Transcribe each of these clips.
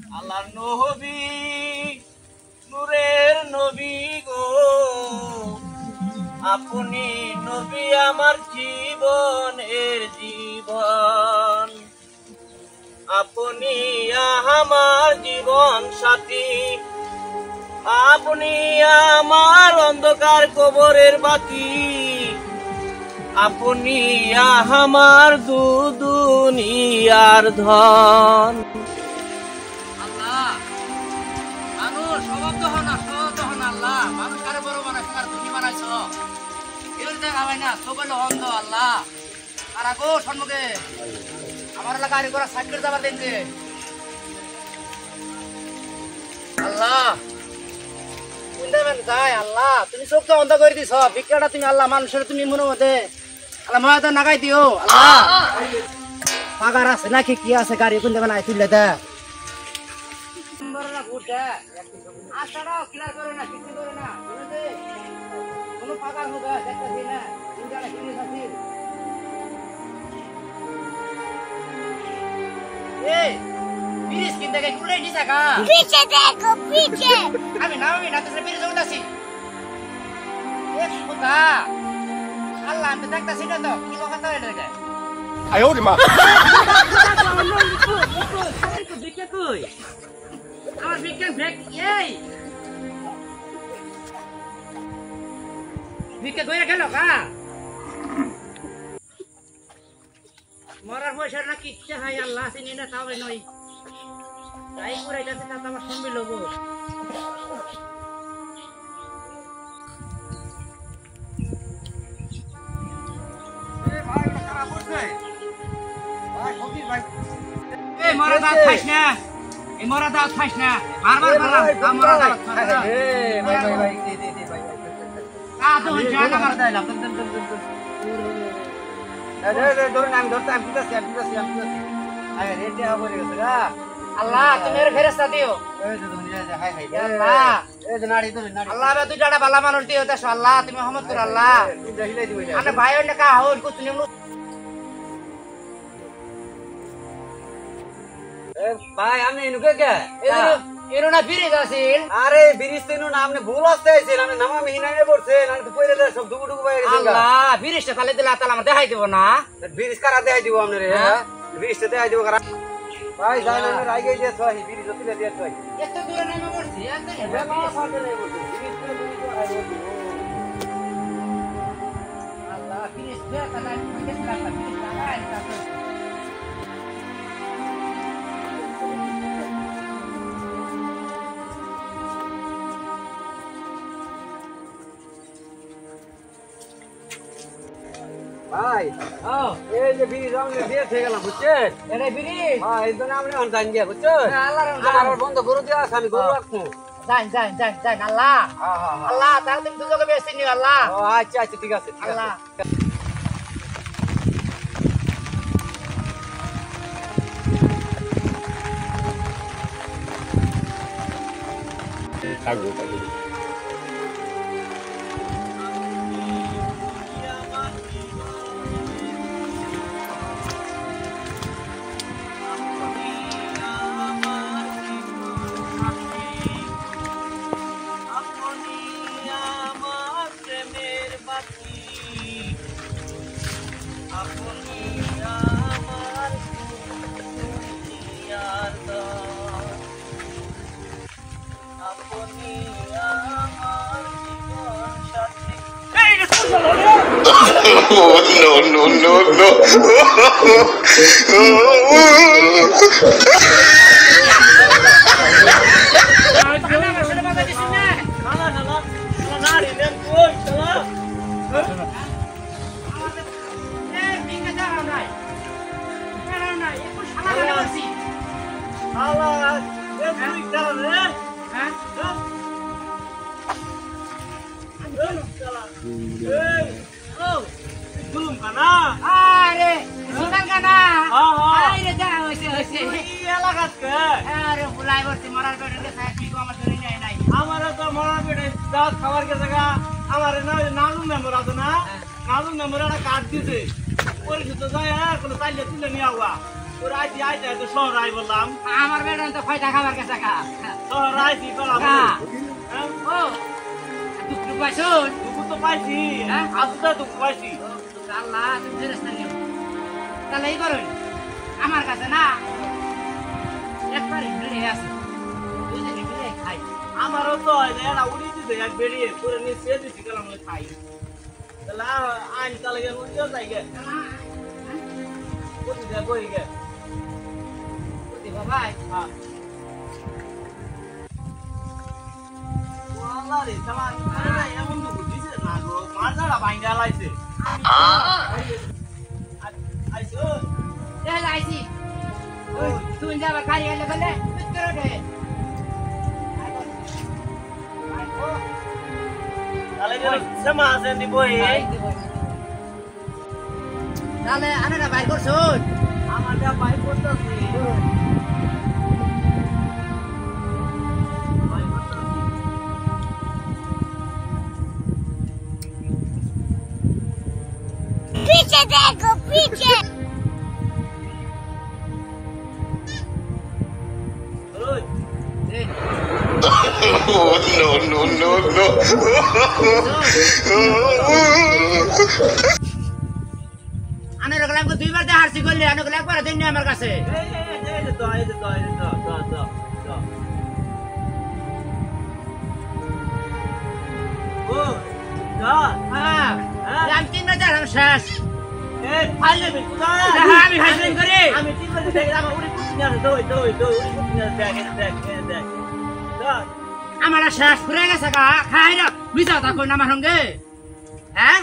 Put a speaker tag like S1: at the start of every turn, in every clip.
S1: আল্লাহর নবী নূরের নবী গো আপনি নবী আমার জীবনের জীবন আপনি আমার জীবন সাথী আপনি আমার অন্ধকার কবরের বাতি আপনি আমার দুনিয়ার ধন আল্লাহ মানুষ স্বভাব হন আল্লাহ মানুষ কারে বড় বানাইছ আর তুমি বানাইছ এর দেখা হয় না সব হলো অন্ধ আল্লাহ আর আগো সম্মুখে আমার গাড়ি ঘোড়া সাইড করে যাবার দেন যে আল্লাহ আল্লাহ তুমি চোখটা অন্ধ করে দিছ ভিক্ষাটা তুমি আল্লাহ মানুষের তুমি মনে মতে আল্লাহ মহাদা নাগাই দিও আল্লাহ পাগার আছে নাকি কি আছে গাড়ি কোন দেবে না তুললে দে ब्रिज किनते गए कुड़े नहीं सका पीछे देखो पीछे अभी ना तो ब्रिज उड़ा सी एक खुदा अल्लाह हम देखता सीधा तो की लोग आता है लगे आयो रे मां तो बिके कोई আমার বিকেন ব্রেক এই বিকে কইরা গেল কা মরার পয়সা না কিচ্ছা হয় আল্লাহ চিনি না তাও নয় তাই করে যাচ্ছে তা আমার সঙ্গে লোক মরা দাঁত খাইস না এই মরা দাঁত খাইস না বারবার বললাম মরা দাঁত আল্লাহ তুমি ফেরেশতা দিও আল্লাহ তুই ডাটা বালা মানুষ দিও আল্লাহ তুমি রহমত করো আল্লাহ ভাই কা হল তুমি ভাই আমি এনুকে কে এনো না ব্রিজ আছিল আরে ব্রিজ তেনো না আপনি ভুল আসতে আইছেন আমি নামা মিহিনায়ে পড়ছেন আমি তো কইরে দে সব ডুবু বাইরে গেছে আল্লাহ ব্রিজটা তালে দিলা তালে আমরা দেখাই দেব না ব্রিজ কারা দেখাই দিব আপনারে ব্রিজটা দেখাই দিব কারা ভাই যাই না রাই গই যে সহি ব্রিজ তুলে দিয়ে সহি এত দূরে নামা পড়ছি এত না সাথে নাই পড়ছি ব্রিজ তুলে দিয়ে আই বলছি আল্লাহ ব্রিজ দে তালে ব্রিজ লাগা ব্রিজ লাগা এটা ভাই এই যে ব্রিজ আমরা দিয়ে থেকে গেলাম বুঝছেন এটাই ব্রিজ হ্যাঁ এই জন্য আমরা অন জান গিয়া বুঝছেন আমার বন্ধ গরু দিয়া আছে আমি গরু রাখবো যাই আল্লাহ আল্লাহ তাহলে তুমি দুজকে বেশি নিও আল্লাহ ও আচ্ছা আচ্ছা ঠিক আছে আল্লাহ থাকবো
S2: Oh, no.
S1: belum kana are sukan kana aire ja hoise iyalah kaske are bulai borti marar bede ke sahi ko amar dori nai amara to marar bede daat khabar ke jaga amare na nalu member ado na nalu member ada card dise pore to jaya kono taile tule niya hua
S3: ওরা আইছি আইছে তো শহর I বললাম
S1: আমার বেটা তো খয়টা খাবার গেছে কা
S3: শহর আইছি বললাম
S1: ও দুঃখ পাইছুন
S3: দুঃখ তো পাইছি
S1: হ্যাঁ
S3: আসলে দুঃখ পাইছি
S1: আল্লাহ তুমি ফেরেশতা নিও তাহলে এই করুন আমার কাছে না একবারে মিলে আছে দুইজনে মিলে খাই
S3: আমারও তো এরা উড়ি দিতে এক বেরিয়ে করে নিয়ে সে দিছি গেলাম খাই তাহলে আইন তাহলে গেল উড়িও যাই গে কোথায় যায় বই গে
S1: ভাই
S3: হ্যাঁ আল্লাহ রে সালা এমন তো বুঝিস না গো মারজাড়া ভাঙ্গা লাইছে আইছো
S1: আইছি তুই যাবার খাই এলে বলে উত্তর দে
S3: তাহলে গেল সেমা আছে দিবই
S1: তাহলে আনাটা বাইর করছুন
S3: আমার যা পাই করতেছি
S4: पीछे देखो पीछे
S2: Oh, no, no, no,
S1: আনার গলাম কো দুইবার দে হারছি করলে আনার গলা একবার দেন আমার কাছে হ্যাঁ আমি তিনবার দে আমি শেষ আমি হাসিন করে আমার শেষ করে গেছে গা খাই না মিছা তা কই না আমার সঙ্গে হ্যাঁ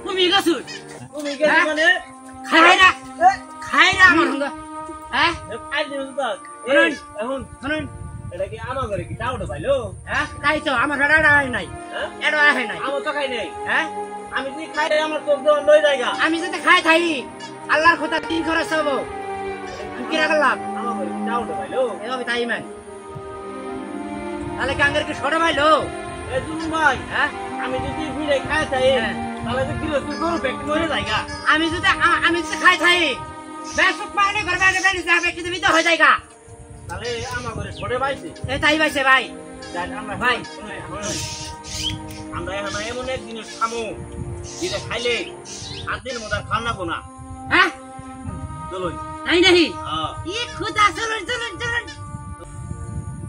S1: তুমি গেছো খাই না আমার সঙ্গে হ্যাঁ শুনুন
S3: এটা কি আমার ঘরে কি টাউটো পাইলো
S1: হ্যাঁ খাই তো আমার ঘরে নাই এটা আহে নাই
S3: আমার তো খাই নাই
S1: হ্যাঁ
S3: আমি যদি খাই আমার তোর লই জায়গা
S1: আমি যদি খাই থাই আল্লাহর কথা দিন খরচ হবো কি রাখলাম
S3: আমার ঘরে কি টাউটো পাইলো
S1: এভাবে তাই মান তাহলে কাঙ্গের কি ছোট ভাইলো
S3: এই জুন ভাই
S1: হ্যাঁ
S3: আমি যদি ভিড়ে খাই থাই
S1: হ্যাঁ।
S3: তাহলে তো কিলো তুই গরু ব্যক্তি মরে জায়গা
S1: আমি যদি খাই থাই বেসুক পাইলে ঘর বাইরে বেরিয়ে যাবে কিন্তু বিতে হয়ে যায়গা
S3: তাহলে আমার ঘরে ছোট পাইছি
S1: এই তাই পাইছে ভাই
S3: আমরা
S1: ভাই।
S3: আমরা এখন এমন এক জিনিস খামো যেটা খাইলে 8 দিনের মধ্যে আর খান না কোনা
S1: হ্যাঁ
S3: চলুন
S1: তাই নাহি
S3: হ্যাঁ
S1: ই খুদা চলুন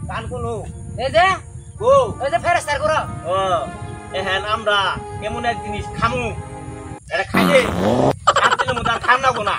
S3: কান কোলো
S1: এই যে
S3: গো
S1: ফেরেস্তার করো
S3: ও এখন আমরা এমন এক জিনিস খামু এটা খাইলে 8 দিনের মধ্যে আর খান না কোনা